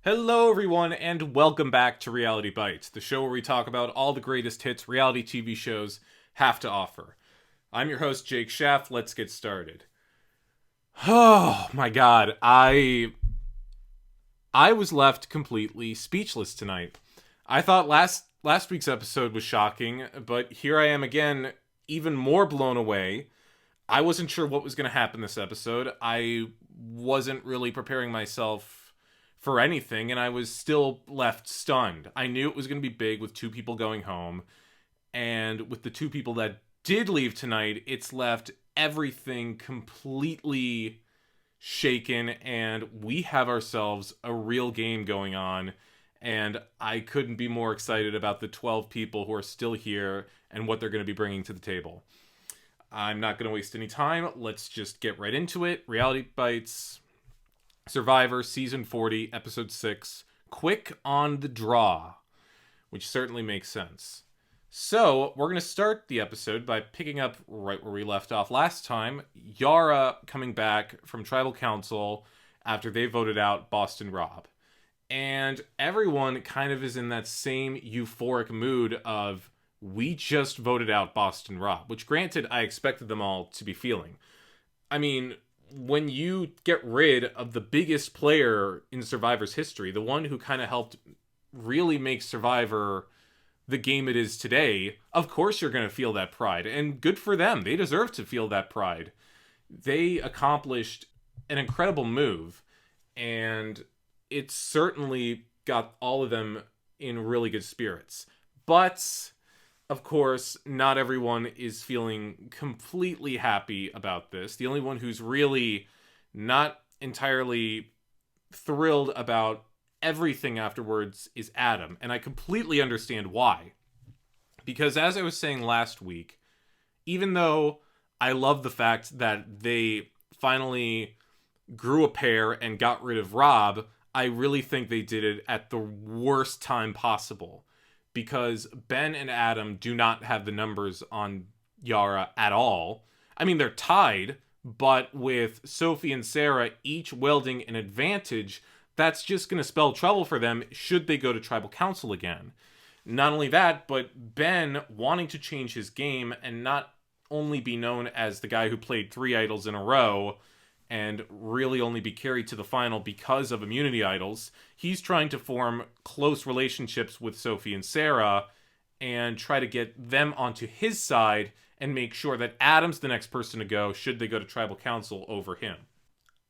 Hello, everyone, and welcome back to Reality Bites, the show where we talk about all the greatest hits reality TV shows have to offer. I'm your host, Jake Schaff. Let's get started. Oh my god, I was left completely speechless tonight. I thought last week's episode was shocking, but here I am again, even more blown away. I wasn't sure what was going to happen this episode. I wasn't really preparing myself for anything, and I was still left stunned. I knew it was going to be big with two people going home, and with the two people that did leave tonight, it's left everything completely shaken, and we have ourselves a real game going on. And I couldn't be more excited about the 12 people who are still here and what they're going to be bringing to the table. I'm not going to waste any time. Let's just get right into it. Reality Bites, Survivor, Season 40, Episode 6, Quick on the Draw, which certainly makes sense. So, we're going to start the episode by picking up right where we left off last time. Yara coming back from Tribal Council after they voted out Boston Rob. And everyone kind of is in that same euphoric mood of, we just voted out Boston Rob, which granted, I expected them all to be feeling. I mean, when you get rid of the biggest player in Survivor's history, the one who kind of helped really make Survivor the game it is today, of course you're going to feel that pride. And good for them. They deserve to feel that pride. They accomplished an incredible move, and it certainly got all of them in really good spirits. But, of course, not everyone is feeling completely happy about this. The only one who's really not entirely thrilled about everything afterwards is Adam, and I completely understand why. Because as I was saying last week, even though I love the fact that they finally grew a pair and got rid of Rob, I really think they did it at the worst time possible. Because Ben and Adam do not have the numbers on Yara at all. I mean, they're tied, but with Sophie and Sarah each wielding an advantage, that's just going to spell trouble for them should they go to Tribal Council again. Not only that, but Ben wanting to change his game and not only be known as the guy who played 3 idols in a row and really only be carried to the final because of immunity idols, he's trying to form close relationships with Sophie and Sarah and try to get them onto his side and make sure that Adam's the next person to go should they go to Tribal Council over him.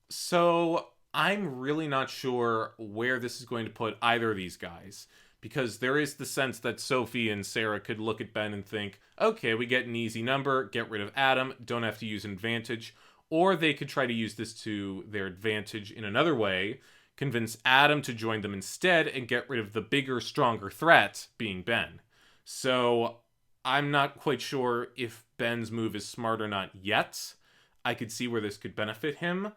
So I'm really not sure where this is going to put either of these guys, because there is the sense that Sophie and Sarah could look at Ben and think, okay, we get an easy number, get rid of Adam, don't have to use an advantage. Or they could try to use this to their advantage in another way, convince Adam to join them instead and get rid of the bigger, stronger threat, being Ben. So I'm not quite sure if Ben's move is smart or not yet. I could see where this could benefit him,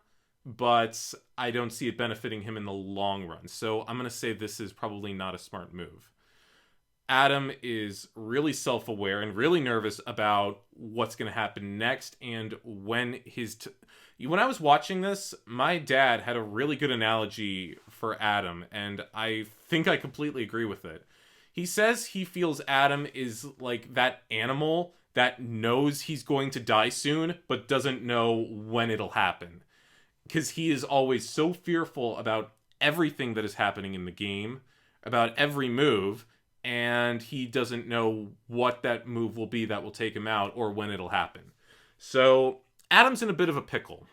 but I don't see it benefiting him in the long run. So I'm going to say this is probably not a smart move. Adam is really self-aware and really nervous about what's going to happen next, and when when I was watching this, my dad had a really good analogy for Adam, and I think I completely agree with it. He says he feels Adam is like that animal that knows he's going to die soon, but doesn't know when it'll happen. Because he is always so fearful about everything that is happening in the game, about every move, and he doesn't know what that move will be that will take him out or when it'll happen. So Adam's in a bit of a pickle.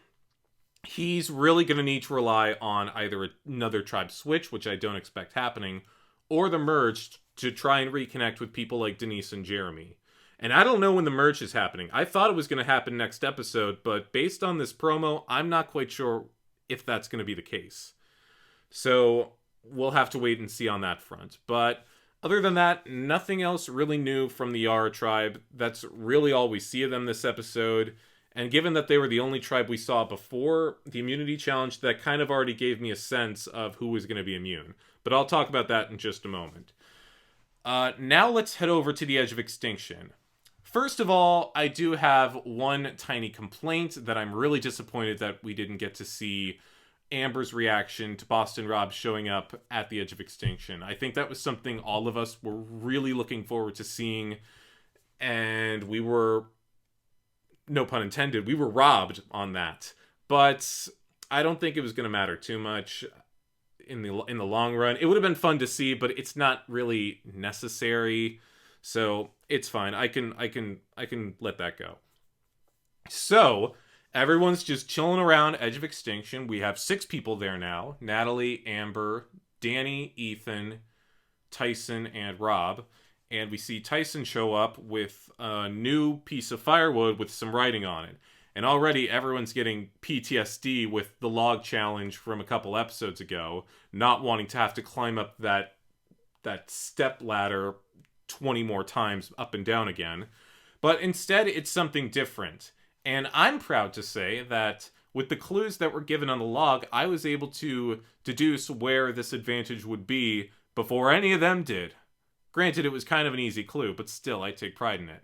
He's really going to need to rely on either another tribe switch, which I don't expect happening, or the merge to try and reconnect with people like Denise and Jeremy. And I don't know when the merge is happening. I thought it was going to happen next episode, but based on this promo, I'm not quite sure if that's going to be the case. So we'll have to wait and see on that front. But other than that, nothing else really new from the Yara tribe. That's really all we see of them this episode. And given that they were the only tribe we saw before the immunity challenge, that kind of already gave me a sense of who was going to be immune. But I'll talk about that in just a moment. Now let's head over to the edge of extinction. First of all, I do have one tiny complaint that I'm really disappointed that we didn't get to see Amber's reaction to Boston Rob showing up at the edge of Extinction. I think that was something all of us were really looking forward to seeing, and we were, no pun intended, we were robbed on that. But I don't think it was going to matter too much in the long run. It would have been fun to see, but it's not really necessary, so it's fine. I can let that go. So everyone's just chilling around Edge of Extinction. We have 6 people there now: Natalie, Amber, Danny, Ethan, Tyson, and Rob. And we see Tyson show up with a new piece of firewood with some writing on it. And already everyone's getting PTSD with the log challenge from a couple episodes ago, not wanting to have to climb up that step ladder 20 more times up and down again. But instead, it's something different. And I'm proud to say that with the clues that were given on the log, I was able to deduce where this advantage would be before any of them did. Granted, it was kind of an easy clue, but still, I take pride in it.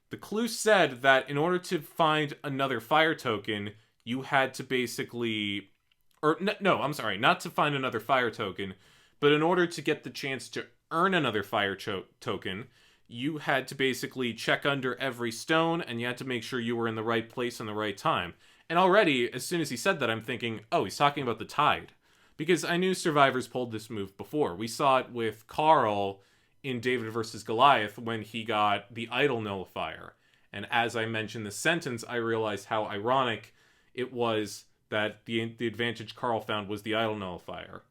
The clue said that in order to find another fire token, you had to basically... I'm sorry, not to find another fire token, but in order to get the chance to earn another fire token, you had to basically check under every stone, and you had to make sure you were in the right place in the right time. And already, as soon as he said that, I'm thinking, oh, he's talking about the tide. Because I knew survivors pulled this move before. We saw it with Carl in David vs. Goliath when he got the idle nullifier. And as I mentioned this sentence, I realized how ironic it was that the advantage Carl found was the idle nullifier.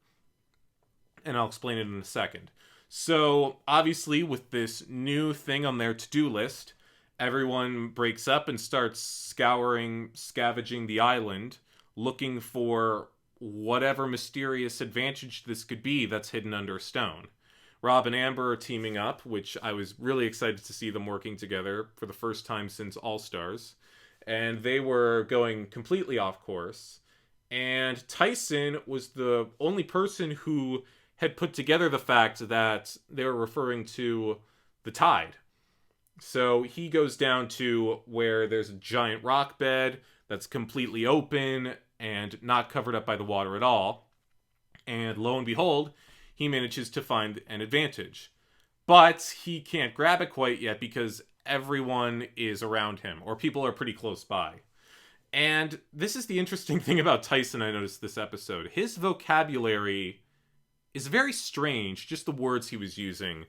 And I'll explain it in a second. So, obviously, with this new thing on their to-do list, everyone breaks up and starts scavenging the island, looking for whatever mysterious advantage this could be that's hidden under a stone. Rob and Amber are teaming up, which I was really excited to see them working together for the first time since All-Stars. And they were going completely off course. And Tyson was the only person who had put together the fact that they were referring to the tide. So he goes down to where there's a giant rock bed that's completely open and not covered up by the water at all. And lo and behold, he manages to find an advantage. But he can't grab it quite yet because everyone is around him, or people are pretty close by. And this is the interesting thing about Tyson I noticed this episode. His vocabulary is very strange, just the words he was using.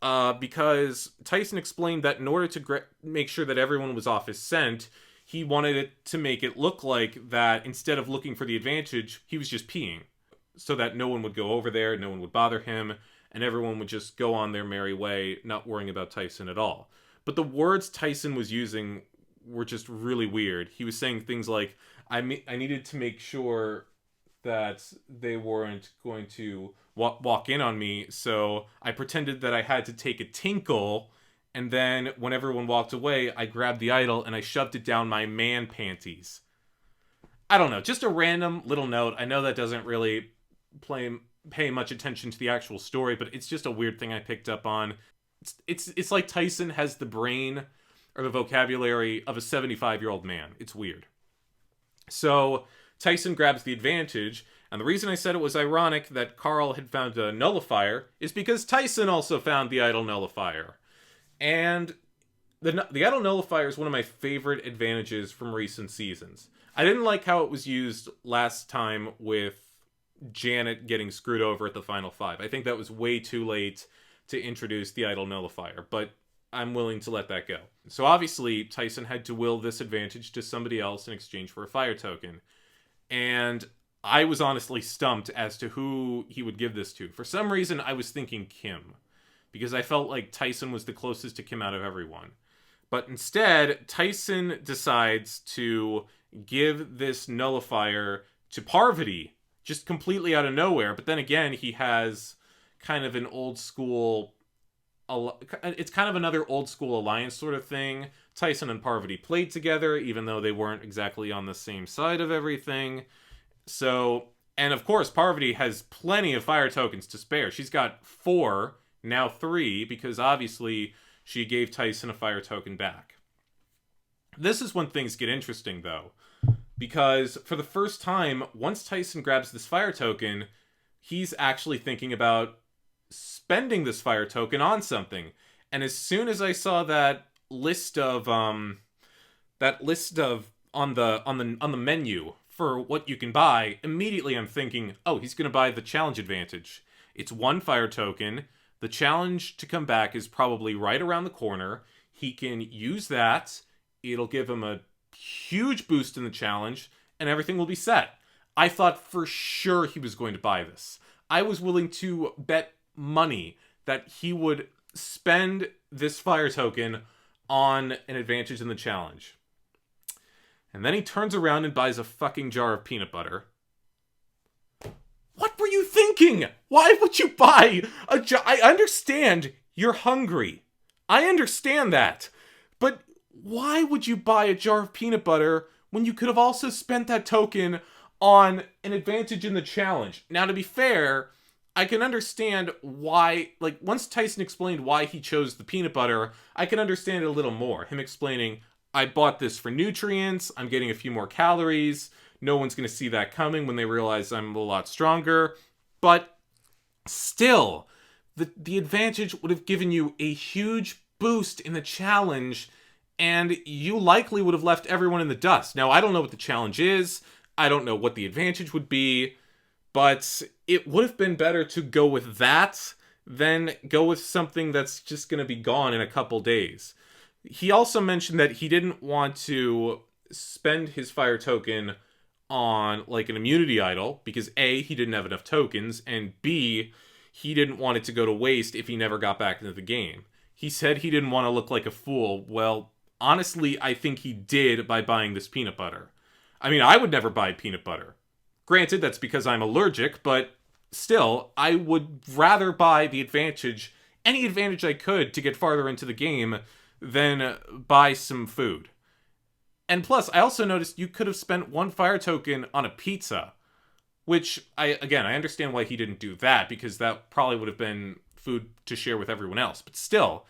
Because Tyson explained that in order to make sure that everyone was off his scent, he wanted it to make it look like that instead of looking for the advantage, he was just peeing. So that no one would go over there, no one would bother him, and everyone would just go on their merry way, not worrying about Tyson at all. But the words Tyson was using were just really weird. He was saying things like, I needed to make sure that they weren't going to walk in on me, so I pretended that I had to take a tinkle, and then when everyone walked away, I grabbed the idol and I shoved it down my man panties. I don't know, just a random little note. I know that doesn't really pay much attention to the actual story, but it's just a weird thing I picked up on. It's like Tyson has the brain or the vocabulary of a 75-year-old man. It's weird. So Tyson grabs the advantage, and the reason I said it was ironic that Carl had found a nullifier is because Tyson also found the idle nullifier. And the idle nullifier is one of my favorite advantages from recent seasons. I didn't like how it was used last time with Janet getting screwed over at the final 5. I think that was way too late to introduce the idle nullifier, but I'm willing to let that go. So obviously, Tyson had to will this advantage to somebody else in exchange for a fire token. And I was honestly stumped as to who he would give this to. For some reason, I was thinking Kim, because I felt like Tyson was the closest to Kim out of everyone. But instead, Tyson decides to give this nullifier to Parvati, just completely out of nowhere. But then again, he has kind of an old school... It's kind of another old school alliance sort of thing. Tyson and Parvati played together, even though they weren't exactly on the same side of everything. So, and of course, Parvati has plenty of fire tokens to spare. She's got 4, now 3, because obviously she gave Tyson a fire token back. This is when things get interesting, though. Because for the first time, once Tyson grabs this fire token, he's actually thinking about spending this fire token on something. And as soon as I saw that list of on the menu for what you can buy, immediately I'm thinking, oh, he's going to buy the challenge advantage. It's one fire token. The challenge to come back is probably right around the corner. He can use that. It'll give him a huge boost in the challenge, and everything will be set. I thought for sure he was going to buy this. I was willing to bet money that he would spend this fire token on an advantage in the challenge. And then he turns around and buys a fucking jar of peanut butter. What were you thinking? Why would you buy a jar? I understand you're hungry. I understand that. But why would you buy a jar of peanut butter when you could have also spent that token on an advantage in the challenge? Now, to be fair, I can understand why, like, once Tyson explained why he chose the peanut butter, I can understand it a little more. Him explaining, I bought this for nutrients, I'm getting a few more calories, no one's going to see that coming when they realize I'm a lot stronger. But still, the advantage would have given you a huge boost in the challenge, and you likely would have left everyone in the dust. Now, I don't know what the challenge is, I don't know what the advantage would be, but it would have been better to go with that than go with something that's just going to be gone in a couple days. He also mentioned that he didn't want to spend his fire token on, like, an immunity idol, because A, he didn't have enough tokens, and B, he didn't want it to go to waste if he never got back into the game. He said he didn't want to look like a fool. Well, honestly, I think he did by buying this peanut butter. I mean, I would never buy peanut butter. Granted, that's because I'm allergic, but still, I would rather buy the advantage, any advantage I could to get farther into the game, than buy some food. And plus, I also noticed you could have spent one fire token on a pizza, which, I understand why he didn't do that, because that probably would have been food to share with everyone else. But still,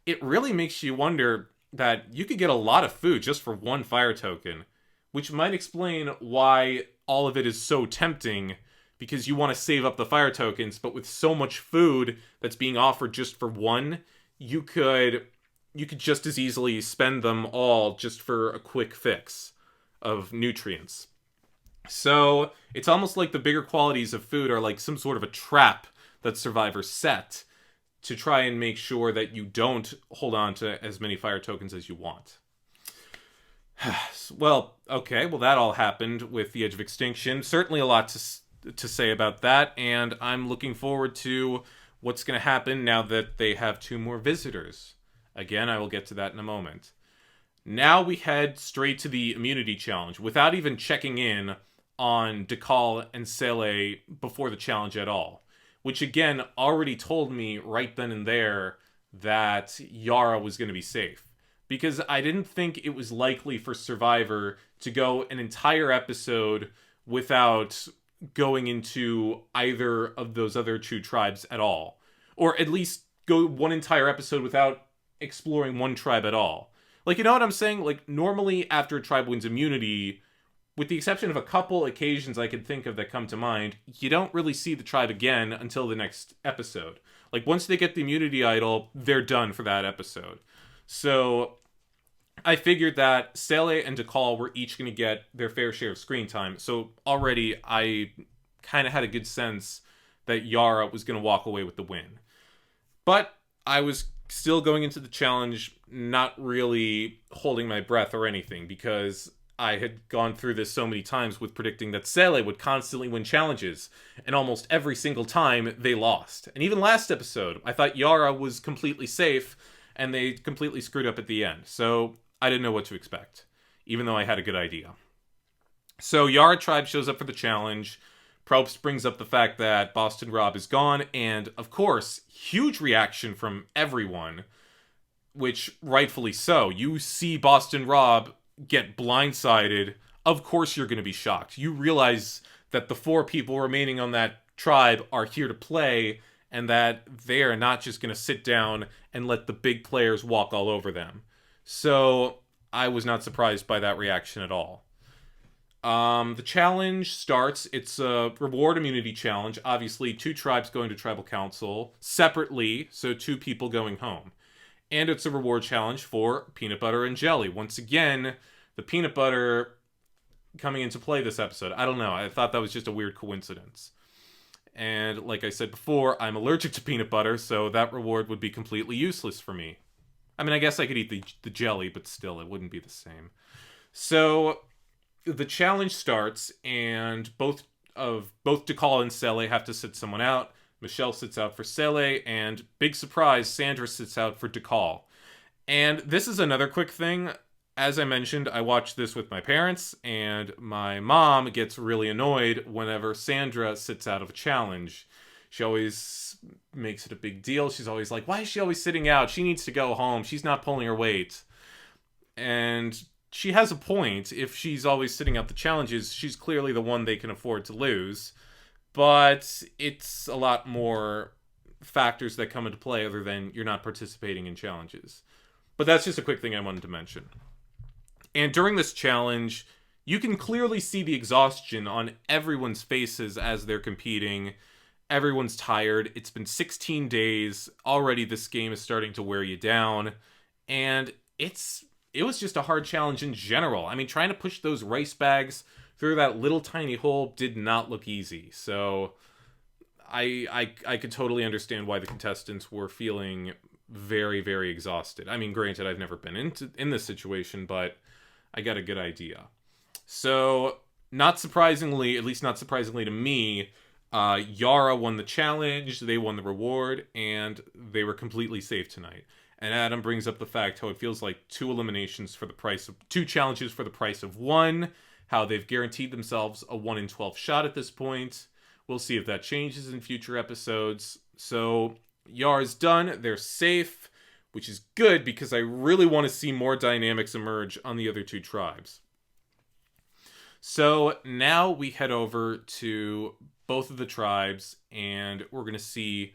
it really makes you wonder that you could get a lot of food just for one fire token, which might explain why all of it is so tempting, because you want to save up the fire tokens, but with so much food that's being offered just for one, you could just as easily spend them all just for a quick fix of nutrients. So it's almost like the bigger qualities of food are like some sort of a trap that survivors set to try and make sure that you don't hold on to as many fire tokens as you want. Well, okay, well that all happened with the Edge of Extinction. Certainly a lot to say about that, and I'm looking forward to what's going to happen now that they have 2 more visitors. Again, I will get to that in a moment. Now we head straight to the immunity challenge, without even checking in on Dakal and Sele before the challenge at all. Which again, already told me right then and there that Yara was going to be safe. Because I didn't think it was likely for Survivor to go an entire episode without going into either of those other 2 tribes at all. Or at least go one entire episode without exploring one tribe at all. Like, you know what I'm saying? Like, normally after a tribe wins immunity, with the exception of a couple occasions I could think of that come to mind, you don't really see the tribe again until the next episode. Like, once they get the immunity idol, they're done for that episode. So I figured that Sele and Dakal were each going to get their fair share of screen time. So already I kind of had a good sense that Yara was going to walk away with the win. But I was still going into the challenge not really holding my breath or anything, because I had gone through this so many times with predicting that Sele would constantly win challenges, and almost every single time they lost. And even last episode, I thought Yara was completely safe, and they completely screwed up at the end. So I didn't know what to expect, even though I had a good idea. So Yara Tribe shows up for the challenge. Probst brings up the fact that Boston Rob is gone, and of course, huge reaction from everyone, which rightfully so. You see Boston Rob get blindsided, of course you're going to be shocked. You realize that the 4 people remaining on that tribe are here to play, and that they're not just going to sit down and let the big players walk all over them. So I was not surprised by that reaction at all. The challenge starts. It's a reward immunity challenge. Obviously, 2 tribes going to tribal council separately, so 2 people going home. And it's a reward challenge for peanut butter and jelly. Once again, the peanut butter coming into play this episode. I don't know. I thought that was just a weird coincidence. And like I said before, I'm allergic to peanut butter, so that reward would be completely useless for me. I mean, I guess I could eat the jelly, but still, it wouldn't be the same. So the challenge starts, and both Dakal and Sele have to sit someone out. Michelle sits out for Sele, and big surprise, Sandra sits out for Dakal. And this is another quick thing. As I mentioned, I watched this with my parents, and my mom gets really annoyed whenever Sandra sits out of a challenge. She always makes it a big deal. She's always like, why is she always sitting out? She needs to go home. She's not pulling her weight. And she has a point. If she's always sitting out the challenges, she's clearly the one they can afford to lose. But it's a lot more factors that come into play other than you're not participating in challenges. But that's just a quick thing I wanted to mention. And during this challenge, you can clearly see the exhaustion on everyone's faces as they're competing. Everyone's tired. It's been 16 days. Already this game is starting to wear you down. And it was just a hard challenge in general. I mean, trying to push those rice bags through that little tiny hole did not look easy. So I could totally understand why the contestants were feeling very, very exhausted. I mean, granted, I've never been in this situation, but I got a good idea. So, not surprisingly, at least not surprisingly to me, Yara won the challenge, they won the reward, and they were completely safe tonight. And Adam brings up the fact how it feels like 2 eliminations for the price of 2 challenges for the price of 1, how they've guaranteed themselves a 1 in 12 shot at this point. We'll see if that changes in future episodes. So, Yara's done, they're safe, which is good because I really want to see more dynamics emerge on the other 2 tribes. So now we head over to both of the tribes, and we're going to see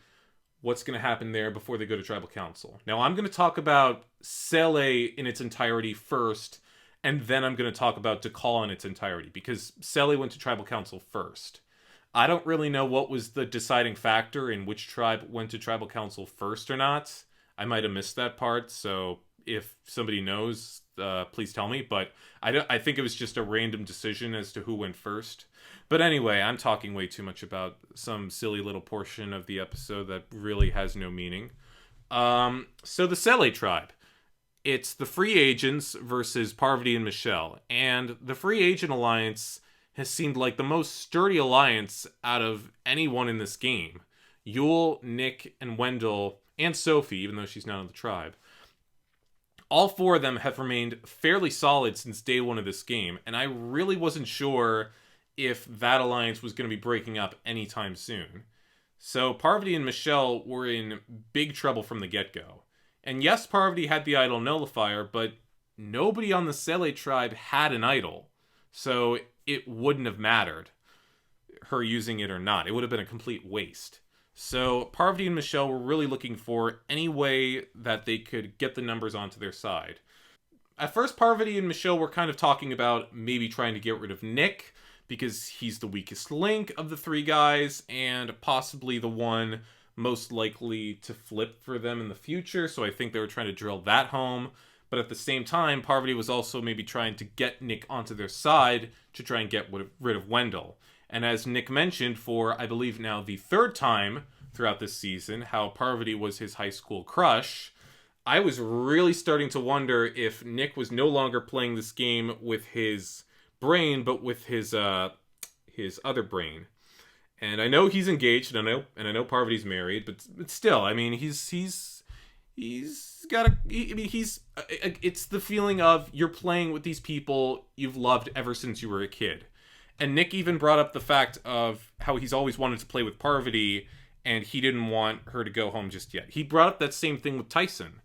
what's going to happen there before they go to tribal council. Now I'm going to talk about Sele in its entirety first, and then I'm going to talk about Dakal in its entirety, because Sele went to tribal council first. I don't really know what was the deciding factor in which tribe went to tribal council first or not. I might have missed that part, so if somebody knows, please tell me. But I think it was just a random decision as to who went first. But anyway, I'm talking way too much about some silly little portion of the episode that really has no meaning. So the Sele tribe. It's the free agents versus Parvati and Michelle. And the free agent alliance has seemed like the most sturdy alliance out of anyone in this game. Yule, Nick, and Wendell, and Sophie, even though she's not on the tribe. All 4 of them have remained fairly solid since day 1 of this game, and I really wasn't sure if that alliance was going to be breaking up anytime soon. So Parvati and Michelle were in big trouble from the get-go. And yes, Parvati had the idol nullifier, but nobody on the Sele tribe had an idol. So it wouldn't have mattered, her using it or not. It would have been a complete waste. So Parvati and Michelle were really looking for any way that they could get the numbers onto their side. At first, Parvati and Michelle were kind of talking about maybe trying to get rid of Nick, because he's the weakest link of the 3 guys, and possibly the one most likely to flip for them in the future, so I think they were trying to drill that home. But at the same time, Parvati was also maybe trying to get Nick onto their side to try and get rid of Wendell. And as Nick mentioned for, I believe now, the 3rd time throughout this season, how Parvati was his high school crush, I was really starting to wonder if Nick was no longer playing this game with his brain, but with his other brain. And I know he's engaged, and I know Parvati's married, but still, I mean, he's got a. I mean, it's the feeling of you're playing with these people you've loved ever since you were a kid. And Nick even brought up the fact of how he's always wanted to play with Parvati, and he didn't want her to go home just yet. He brought up that same thing with Tyson.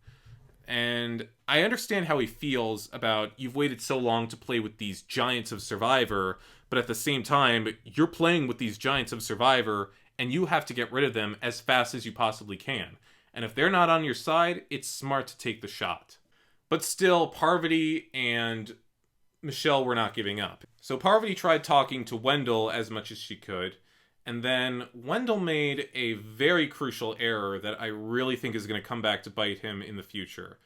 And I understand how he feels about you've waited so long to play with these giants of Survivor, but at the same time, you're playing with these giants of Survivor, and you have to get rid of them as fast as you possibly can. And if they're not on your side, it's smart to take the shot. But still, Parvati and Michelle were not giving up. So Parvati tried talking to Wendell as much as she could, and then Wendell made a very crucial error that I really think is going to come back to bite him in the future.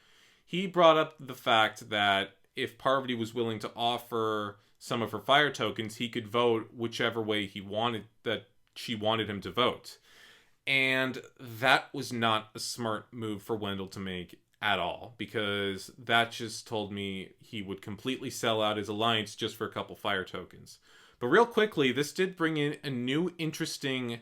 He brought up the fact that if Parvati was willing to offer some of her fire tokens, he could vote whichever way he wanted, that she wanted him to vote. And that was not a smart move for Wendell to make at all, because that just told me he would completely sell out his alliance just for a couple fire tokens. But real quickly, this did bring in a new interesting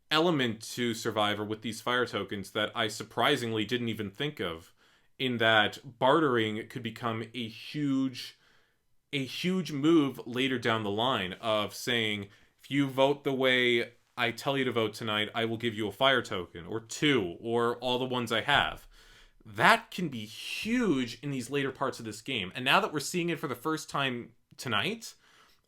element to Survivor with these fire tokens that I surprisingly didn't even think of, in that bartering could become a huge move later down the line of saying, if you vote the way I tell you to vote tonight, I will give you a fire token, or two, or all the ones I have. That can be huge in these later parts of this game. And now that we're seeing it for the first time tonight,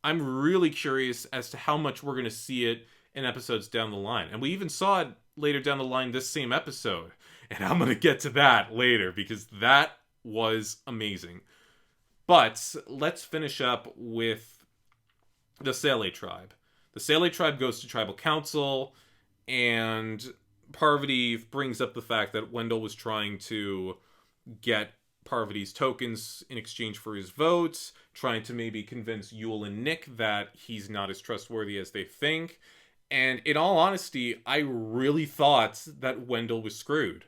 I'm really curious as to how much we're going to see it in episodes down the line. And we even saw it later down the line this same episode. And I'm going to get to that later, because that was amazing. But let's finish up with the Sele tribe. The Sele tribe goes to tribal council, and Parvati brings up the fact that Wendell was trying to get Parvati's tokens in exchange for his votes, trying to maybe convince Yule and Nick that he's not as trustworthy as they think. And in all honesty, I really thought that Wendell was screwed.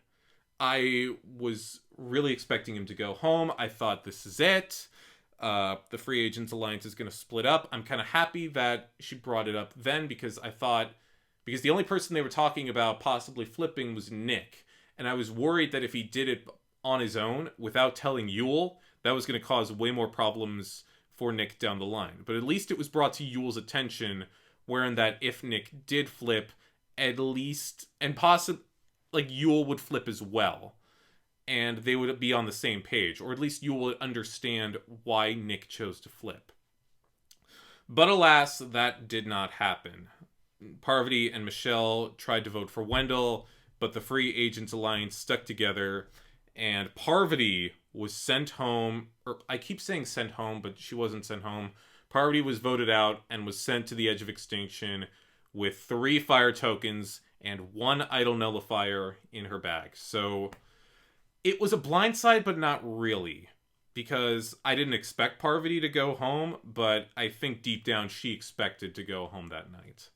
I was really expecting him to go home. I thought, this is it. The Free Agents Alliance is going to split up. I'm kind of happy that she brought it up then, because I thought, because the only person they were talking about possibly flipping was Nick. And I was worried that if he did it on his own without telling Yule, that was going to cause way more problems for Nick down the line. But at least it was brought to Yule's attention, wherein that if Nick did flip, at least, and possibly, like, Yule would flip as well. And they would be on the same page. Or at least Yule would understand why Nick chose to flip. But alas, that did not happen. Parvati and Michelle tried to vote for Wendell, but the Free Agents Alliance stuck together, and Parvati was sent home, or I keep saying sent home, but she wasn't sent home. Parvati was voted out and was sent to the edge of extinction with 3 fire tokens and 1 idle nullifier in her bag. So it was a blindside, but not really, because I didn't expect Parvati to go home, but I think deep down she expected to go home that night.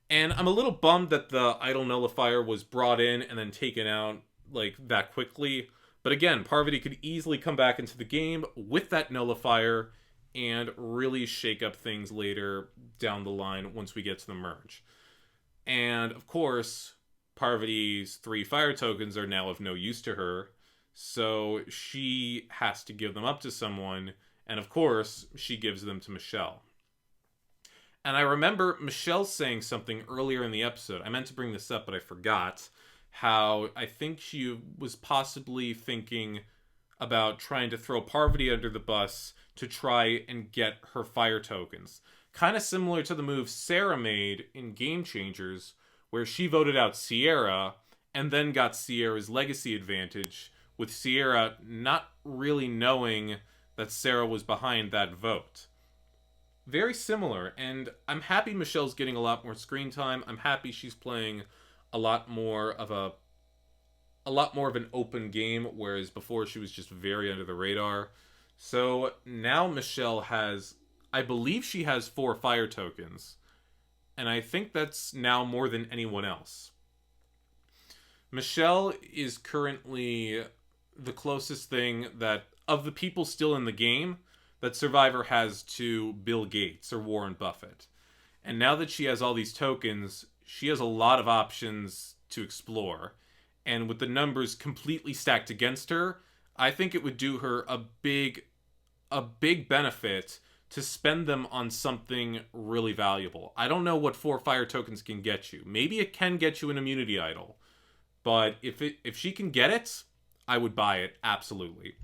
And I'm a little bummed that the idle nullifier was brought in and then taken out like that quickly. But again, Parvati could easily come back into the game with that nullifier and really shake up things later down the line once we get to the merge. And of course, Parvati's 3 fire tokens are now of no use to her, so she has to give them up to someone, and of course, she gives them to Michelle. And I remember Michelle saying something earlier in the episode. I meant to bring this up, but I forgot. How I think she was possibly thinking about trying to throw Parvati under the bus to try and get her fire tokens. Kind of similar to the move Sarah made in Game Changers, where she voted out Sierra and then got Sierra's legacy advantage, with Sierra not really knowing that Sarah was behind that vote. Very similar, and I'm happy Michelle's getting a lot more screen time. I'm happy she's playing a lot more of an open game, whereas before she was just very under the radar. So now Michelle has, I believe she has 4 fire tokens, and I think that's now more than anyone else. Michelle is currently the closest thing that, of the people still in the game, that Survivor has to Bill Gates or Warren Buffett. And now that she has all these tokens, she has a lot of options to explore. And with the numbers completely stacked against her, I think it would do her a big benefit to spend them on something really valuable. I don't know what 4 fire tokens can get you. Maybe it can get you an immunity idol. But if she can get it, I would buy it, absolutely.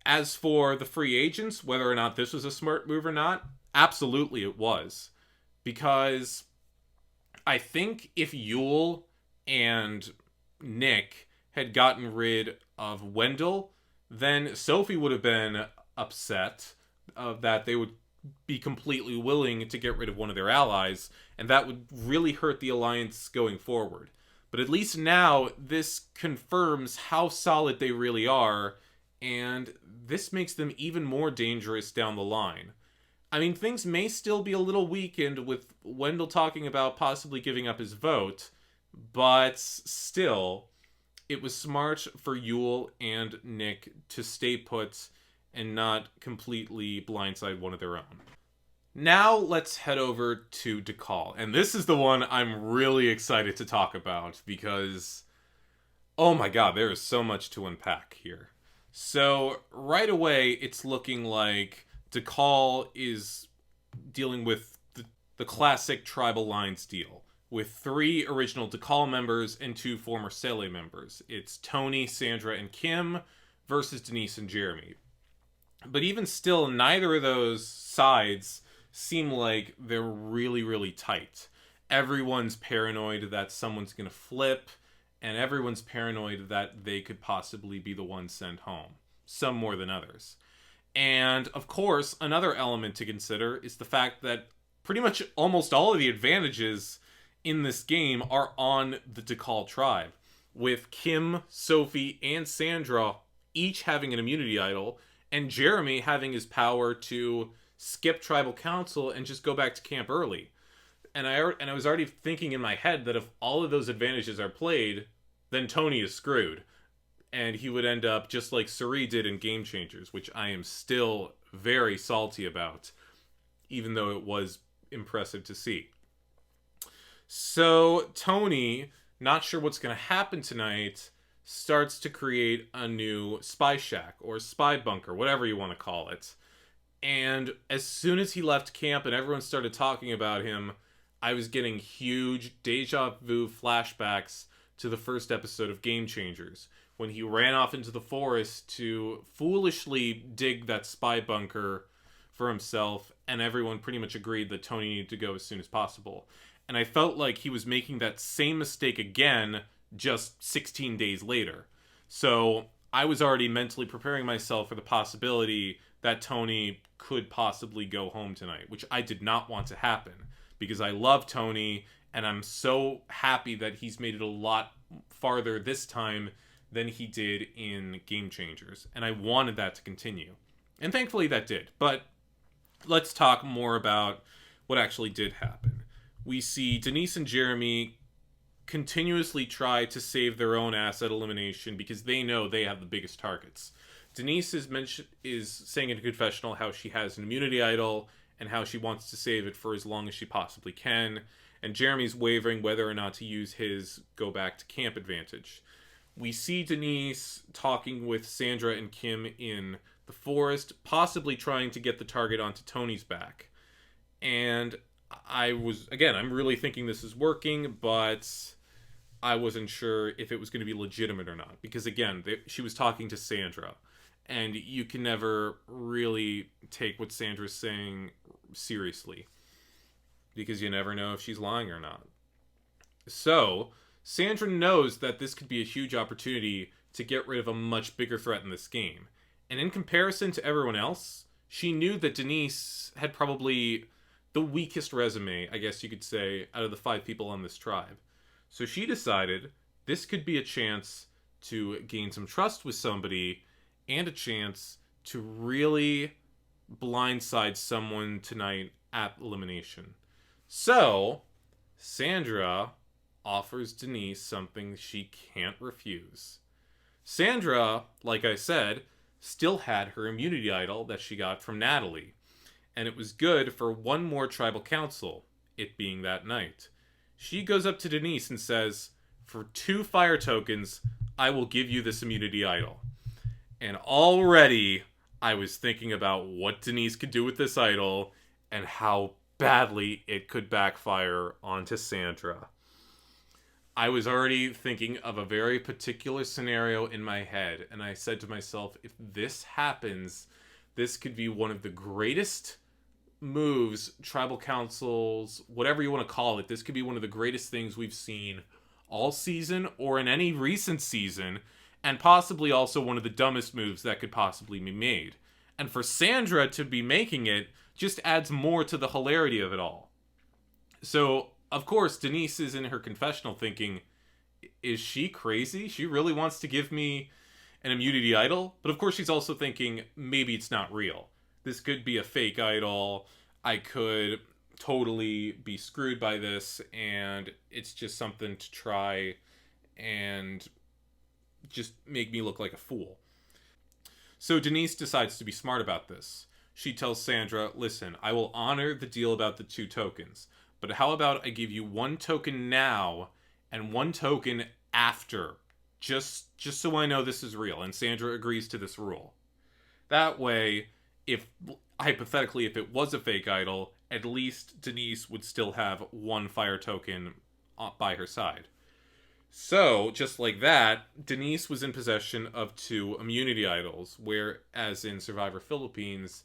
As for the free agents, whether or not this was a smart move or not, absolutely it was. Because I think if Yule and Nick had gotten rid of Wendell, then Sophie would have been upset, that they would be completely willing to get rid of one of their allies, and that would really hurt the alliance going forward. But at least now, this confirms how solid they really are, and this makes them even more dangerous down the line. I mean, things may still be a little weakened with Wendell talking about possibly giving up his vote, but still, it was smart for Yule and Nick to stay put and not completely blindside one of their own. Now let's head over to Dakal. And this is the one I'm really excited to talk about because, oh my god, there is so much to unpack here. So right away, it's looking like Dakal is dealing with the classic tribal lines deal, with 3 original Dakal members and 2 former Sele members. It's Tony, Sandra, and Kim versus Denise and Jeremy. But even still, neither of those sides seem like they're really, really tight. Everyone's paranoid that someone's going to flip, and everyone's paranoid that they could possibly be the one sent home, some more than others. And, of course, another element to consider is the fact that pretty much almost all of the advantages in this game are on the Dakal tribe, with Kim, Sophie, and Sandra each having an immunity idol, and Jeremy having his power to skip tribal council and just go back to camp early. And I was already thinking in my head that if all of those advantages are played, then Tony is screwed. And he would end up just like Suri did in Game Changers, which I am still very salty about, even though it was impressive to see. So Tony, not sure what's going to happen tonight, starts to create a new spy shack or spy bunker, whatever you want to call it. And as soon as he left camp and everyone started talking about him, I was getting huge deja vu flashbacks to the first episode of Game Changers, when he ran off into the forest to foolishly dig that spy bunker for himself, and everyone pretty much agreed that Tony needed to go as soon as possible. And I felt like he was making that same mistake again just 16 days later. So I was already mentally preparing myself for the possibility that Tony could possibly go home tonight, which I did not want to happen, because I love Tony, and I'm so happy that he's made it a lot farther this time than he did in Game Changers, and I wanted that to continue. And thankfully that did. But let's talk more about what actually did happen. We see Denise and Jeremy continuously try to save their own ass at elimination because they know they have the biggest targets. Denise is saying in a confessional how she has an immunity idol and how she wants to save it for as long as she possibly can, and Jeremy's wavering whether or not to use his go back to camp advantage. We see Denise talking with Sandra and Kim in the forest, possibly trying to get the target onto Tony's back. And I'm really thinking this is working, but I wasn't sure if it was going to be legitimate or not. Because again, she was talking to Sandra, and you can never really take what Sandra's saying seriously, because you never know if she's lying or not. So Sandra knows that this could be a huge opportunity to get rid of a much bigger threat in this game. And in comparison to everyone else, she knew that Denise had probably the weakest resume, I guess you could say, out of the 5 people on this tribe. So she decided this could be a chance to gain some trust with somebody and a chance to really blindside someone tonight at elimination. So Sandra offers Denise something she can't refuse. Sandra, like I said, still had her immunity idol that she got from Natalie, and it was good for one more tribal council, it being that night. She goes up to Denise and says, "For 2 fire tokens, I will give you this immunity idol." And already I was thinking about what Denise could do with this idol and how badly it could backfire onto Sandra. I was already thinking of a very particular scenario in my head, and I said to myself, if this happens, this could be one of the greatest moves, tribal councils, whatever you want to call it, this could be one of the greatest things we've seen all season or in any recent season, and possibly also one of the dumbest moves that could possibly be made. And for Sandra to be making it just adds more to the hilarity of it all. So, of course, Denise is in her confessional thinking, is she crazy? She really wants to give me an immunity idol? But of course, she's also thinking, maybe it's not real. This could be a fake idol. I could totally be screwed by this, and it's just something to try and just make me look like a fool. So Denise decides to be smart about this. She tells Sandra, listen, I will honor the deal about the 2 tokens, but how about I give you 1 token now and 1 token after, just so I know this is real. And Sandra agrees to this rule. That way, if hypothetically, if it was a fake idol, at least Denise would still have 1 fire token by her side. So, just like that, Denise was in possession of 2 immunity idols, whereas in Survivor Philippines,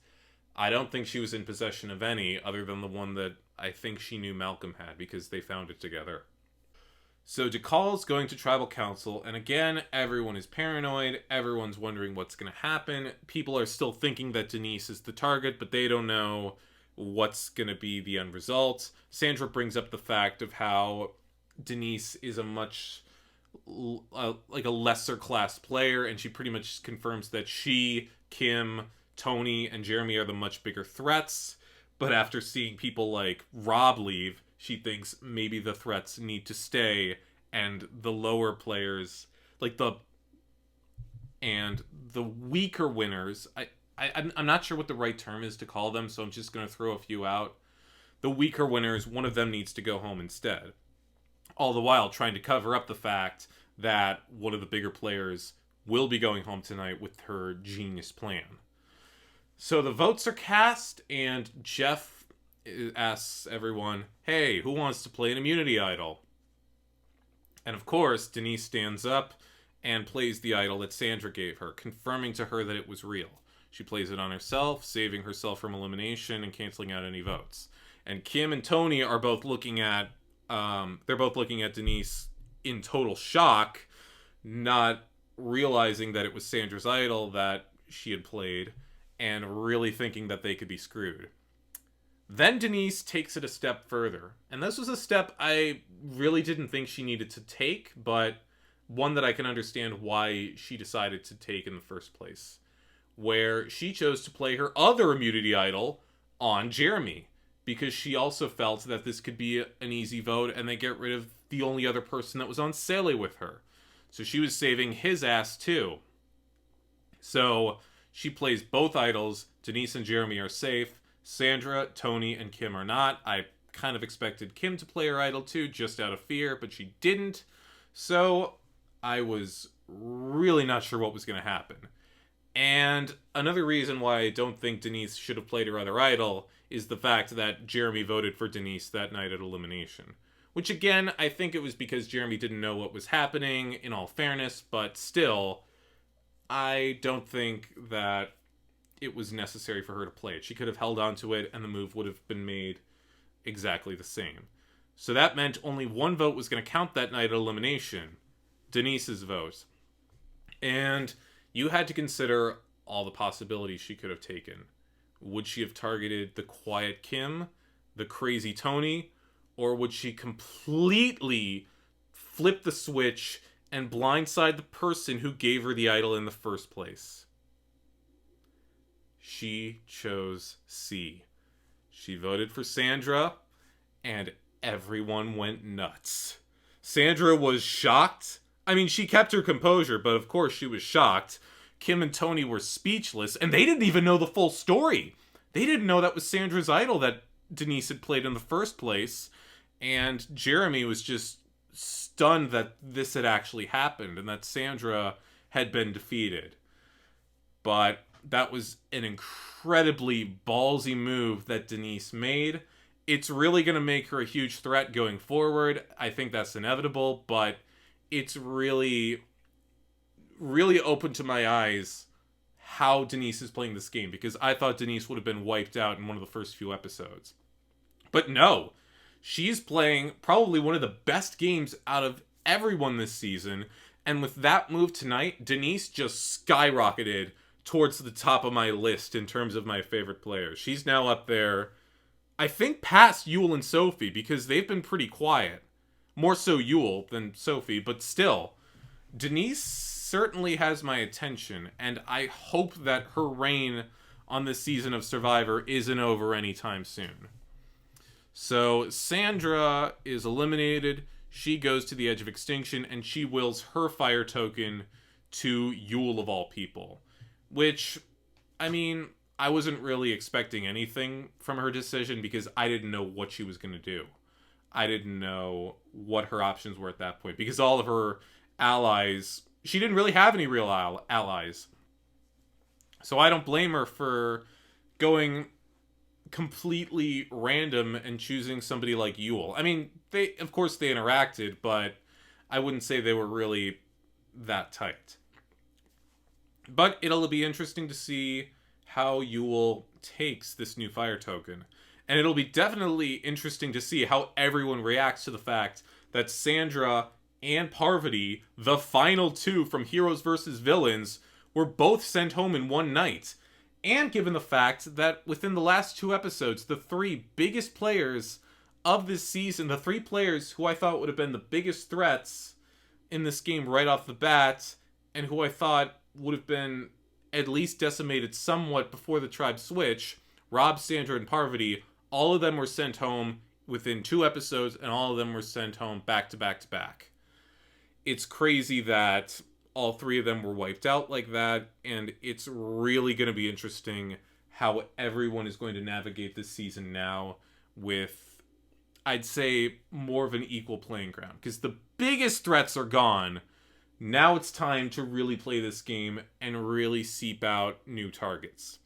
I don't think she was in possession of any other than the one that I think she knew Malcolm had, because they found it together. So Dakal's going to tribal council, and again, everyone is paranoid, everyone's wondering what's going to happen. People are still thinking that Denise is the target, but they don't know what's going to be the end result. Sandra brings up the fact of how Denise is a much like a lesser class player, and she pretty much confirms that she, Kim, Tony, and Jeremy are the much bigger threats. But after seeing people like Rob leave, she thinks maybe the threats need to stay, and the lower players, like the weaker winners, I'm not sure what the right term is to call them, so I'm just going to throw a few out. The weaker winners, one of them needs to go home instead. All the while trying to cover up the fact that one of the bigger players will be going home tonight with her genius plan. So the votes are cast, and Jeff asks everyone, hey, who wants to play an immunity idol? And of course, Denise stands up and plays the idol that Sandra gave her, confirming to her that it was real. She plays it on herself, saving herself from elimination and canceling out any votes. And Kim and Tony are both looking at Denise in total shock, not realizing that it was Sandra's idol that she had played, and really thinking that they could be screwed. Then Denise takes it a step further, and this was a step I really didn't think she needed to take, but one that I can understand why she decided to take in the first place, where she chose to play her other immunity idol on Jeremy, because she also felt that this could be an easy vote and they get rid of the only other person that was on Sele with her. So she was saving his ass too. So she plays both idols. Denise and Jeremy are safe. Sandra, Tony, and Kim are not. I kind of expected Kim to play her idol too, just out of fear, but she didn't. So I was really not sure what was going to happen. And another reason why I don't think Denise should have played her other idol is the fact that Jeremy voted for Denise that night at elimination. Which again, I think it was because Jeremy didn't know what was happening, in all fairness, but still, I don't think that it was necessary for her to play it. She could have held on to it and the move would have been made exactly the same. So that meant only one vote was going to count that night at elimination. Denise's vote. And you had to consider all the possibilities she could have taken. Would she have targeted the quiet Kim, the crazy Tony, or would she completely flip the switch and blindside the person who gave her the idol in the first place? She chose C. She voted for Sandra, and everyone went nuts. Sandra was shocked. I mean, she kept her composure, but of course she was shocked. Kim and Tony were speechless, and they didn't even know the full story. They didn't know that was Sandra's idol that Denise had played in the first place, and Jeremy was just stunned that this had actually happened and that Sandra had been defeated. But that was an incredibly ballsy move that Denise made. It's really going to make her a huge threat going forward. I think that's inevitable, but it's really, really opened to my eyes how Denise is playing this game, because I thought Denise would have been wiped out in one of the first few episodes. But no, she's playing probably one of the best games out of everyone this season, and with that move tonight, Denise just skyrocketed towards the top of my list in terms of my favorite players. She's now up there, I think, past Yule and Sophie, because they've been pretty quiet. More so Yule than Sophie, but still, Denise certainly has my attention, and I hope that her reign on this season of Survivor isn't over anytime soon. So Sandra is eliminated. She goes to the edge of extinction, and she wills her fire token to Yule of all people. Which, I mean, I wasn't really expecting anything from her decision because I didn't know what she was going to do. I didn't know what her options were at that point because all of her allies, she didn't really have any real allies. So I don't blame her for going completely random and choosing somebody like Yule. I mean, of course they interacted, but I wouldn't say they were really that tight. But it'll be interesting to see how Yule takes this new fire token. And it'll be definitely interesting to see how everyone reacts to the fact that Sandra and Parvati, the final two from Heroes vs. Villains, were both sent home in one night. And given the fact that within the last 2 episodes, the 3 biggest players of this season, the 3 players who I thought would have been the biggest threats in this game right off the bat, and who I thought would have been at least decimated somewhat before the tribe switch, Rob, Sandra, and Parvati, all of them were sent home within 2 episodes, and all of them were sent home back to back to back. It's crazy that all 3 of them were wiped out like that, and it's really going to be interesting how everyone is going to navigate this season now with, I'd say, more of an equal playing ground. Because the biggest threats are gone. Now it's time to really play this game and really seep out new targets.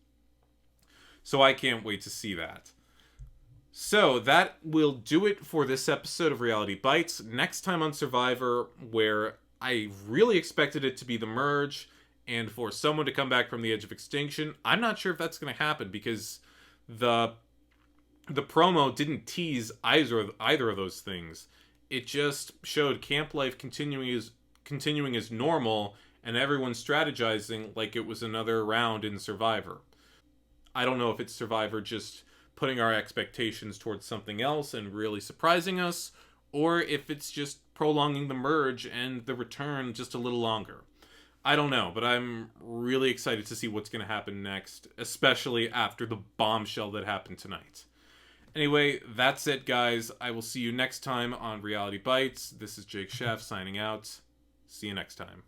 So I can't wait to see that. So that will do it for this episode of Reality Bites. Next time on Survivor, where I really expected it to be the merge and for someone to come back from the edge of extinction, I'm not sure if that's going to happen because the promo didn't tease either of those things. It just showed camp life continuing as normal and everyone strategizing like it was another round in Survivor. I don't know if it's Survivor just putting our expectations towards something else and really surprising us, or if it's just prolonging the merge and the return just a little longer. I don't know, but I'm really excited to see what's going to happen next, especially after the bombshell that happened tonight. Anyway, that's it, guys. I will see you next time on Reality Bites. This is Jake Sheff signing out. See you next time.